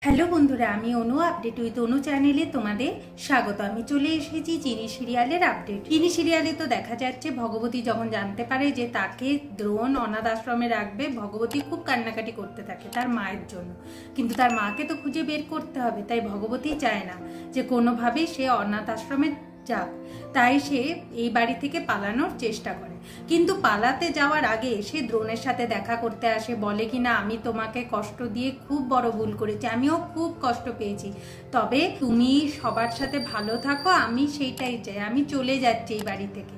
Hello বন্ধুরা, আমি অনু update with অনু চ্যানেলে তোমাদের স্বাগত। আমি চলে এসেছি চিনি সিরিয়ালের আপডেট। চিনি সিরিয়ালে তো দেখা যাচ্ছে ভগবতী যখন জানতে পারে যে তাকে দ্রোণ অনাথ আশ্রমে রাখবে, ভগবতী খুব কান্নাকাটি করতে থাকে তার মায়ের জন্য। কিন্তু তার মাকে তো খুঁজে বের করতে হবে, তাই ভগবতী চায় না যে কোনোভাবেই সে অনাথ আশ্রমে যাক। তাই সে এই বাড়ি থেকে পালানোর চেষ্টা করে, কিন্তু পালাতে যাওয়ার আগে সে দ্রোণের সাথে দেখা করতে আসে। বলে কিনা আমি তোমাকে কষ্ট দিয়ে খুব বড় ভুল করেছি, আমিও খুব কষ্ট পেয়েছি, তবে তুমি সবার সাথে ভালো থাকো, আমি সেইটাই চাই, আমি চলে যাচ্ছি এই বাড়ি থেকে,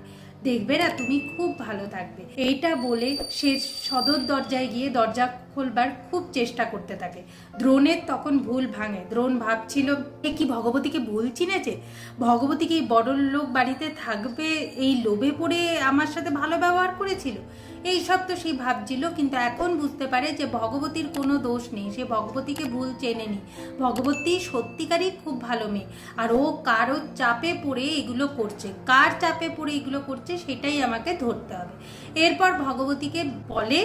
দেখবে না তুমি খুব ভালো থাকবে। এইটা বলে সে সদর দরজায় গিয়ে দরজা খোলবার খুব চেষ্টা করতে থাকে। দ্রোণের তখন ভুল ভাঙে। দ্রোণ ভাবছিল এ কি ভগবতীকে ভুল চিনেছে, ভগবতীকে এই বড় লোক বাড়িতে থাকবে এই লোভে পড়ে আমার সাথে ভালো ব্যবহার করেছিল, এইসব তো সেই ভাবছিল। কিন্তু এখন বুঝতে পারে যে ভগবতীর কোনো দোষ নেই, সে ভগবতীকে ভুল চেনেনি। ভগবতী সত্যিকারই খুব ভালো মেয়ে, আর ও কারো চাপে পড়ে এগুলো করছে। কার চাপে পড়ে এগুলো করছে সেটাই আমাকে ধরতে হবে। এরপর ভগবতীকে বলে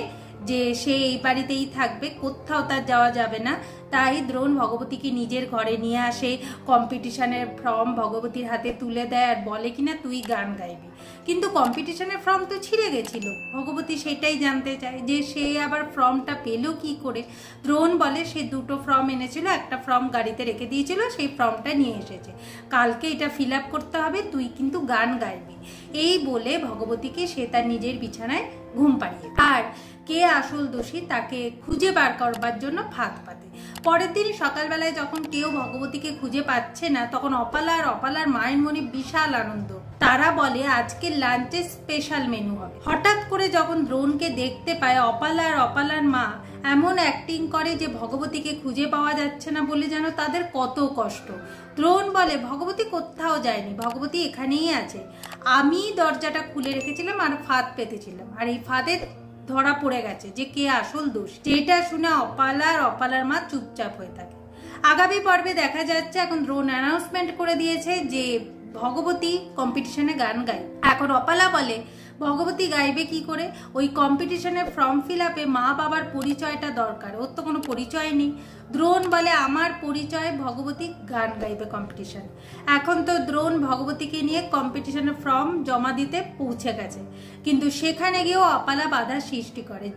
যে সে এই বাড়িতেই থাকবে, কোথাও তার যাওয়া যাবে না। তাই দ্রোণ ভগবতীকে নিজের ঘরে নিয়ে আসে, কম্পিটিশনের ফর্ম ভগবতীর হাতে তুলে দেয় আর বলে কিনা তুই গান গাইবি। কিন্তু কম্পিটিশনের ফর্ম তো ছিঁড়ে গেছিল, ভগবতী সেটাই জানতে চায় যে সে আবার ফর্মটা পেল কি করে। দ্রোণ বলে সে দুটো ফর্ম এনেছিল, একটা ফর্ম গাড়িতে রেখে দিয়েছিল, সেই ফর্মটা নিয়ে এসেছে, কালকে এটা ফিল আপ করতে হবে, তুই কিন্তু গান গাইবি। এই বলে ভগবতীকে সে তার নিজের বিছানায় ঘুম পাড়িয়ে, আর কে আসল দোষী তাকে খুঁজে বার করবার জন্য ফাঁদ পাতে। পরের দিন সকালবেলায় যখন কেউ ভগবতীকে খুঁজে পাচ্ছে না, তখন অপালা আর অপালার মায়ের মনে বিশাল আনন্দ। তারা বলে আজকে লাঞ্চে স্পেশাল মেনু হবে। হঠাৎ করে যখন দ্রোণকে দেখতে পায়, অপালা আর অপালার মা এমন অ্যাক্টিং করে যে ভগবতীকে খুঁজে পাওয়া যাচ্ছে না বলে যেন তাদের কত কষ্ট। দ্রোণ বলে ভগবতী কোথাও যায়নি, ভগবতী এখানেই আছে, আমি দরজাটা খুলে রেখেছিলাম আর ফাঁদ পেতেছিলাম, আর এই ফাঁদে ধরা পড়ে গেছে যে কে আসল দোষ। যেটা শুনে অপালার মা চুপচাপ হয়ে থাকে। আগামী পর্বে দেখা যাচ্ছে এখন দ্রোণ অ্যানাউন্সমেন্ট করে দিয়েছে যে ভগবতী কম্পিটিশনে গান গায়। এখন অপালা বলে ভগবতী গাইবে কি করে, ওই কম্পিটিশনের ফর্ম ফিল আপে মা বাবার পরিচয়টা দরকার, ওর তো কোনো পরিচয় নেই। দ্রোণ বলে আমার পরিচয় ভগবতী গান গাইবে কম্পিটিশন। এখন তো দ্রোণ ভগবতীকে নিয়ে কম্পিটিশনের ফর্ম জমা দিতে পৌঁছে গেছে, কিন্তু সেখানে গিয়েও অপালা বাধা সৃষ্টি করে।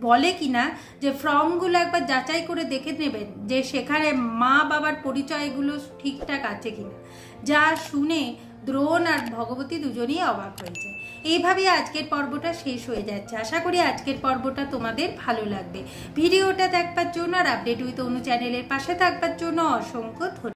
বলে কিনা যে ফর্মগুলো একবার যাচাই করে দেখে নেবেন যে সেখানে মা বাবার পরিচয়গুলো ঠিকঠাক আছে কিনা। যা শুনে দ্রোণ আর ভগবতী দুজনেই অবাক হয়েছে। এইভাবেই আজকের পর্বটা শেষ হয়ে যাচ্ছে। আশা করি আজকের পর্বটা তোমাদের ভালো লাগবে। ভিডিওটা দেখবার জন্য আর আপডেট উইথ অনু চ্যানেলের পাশে থাকবার জন্য অসংখ্য ধন্যবাদ।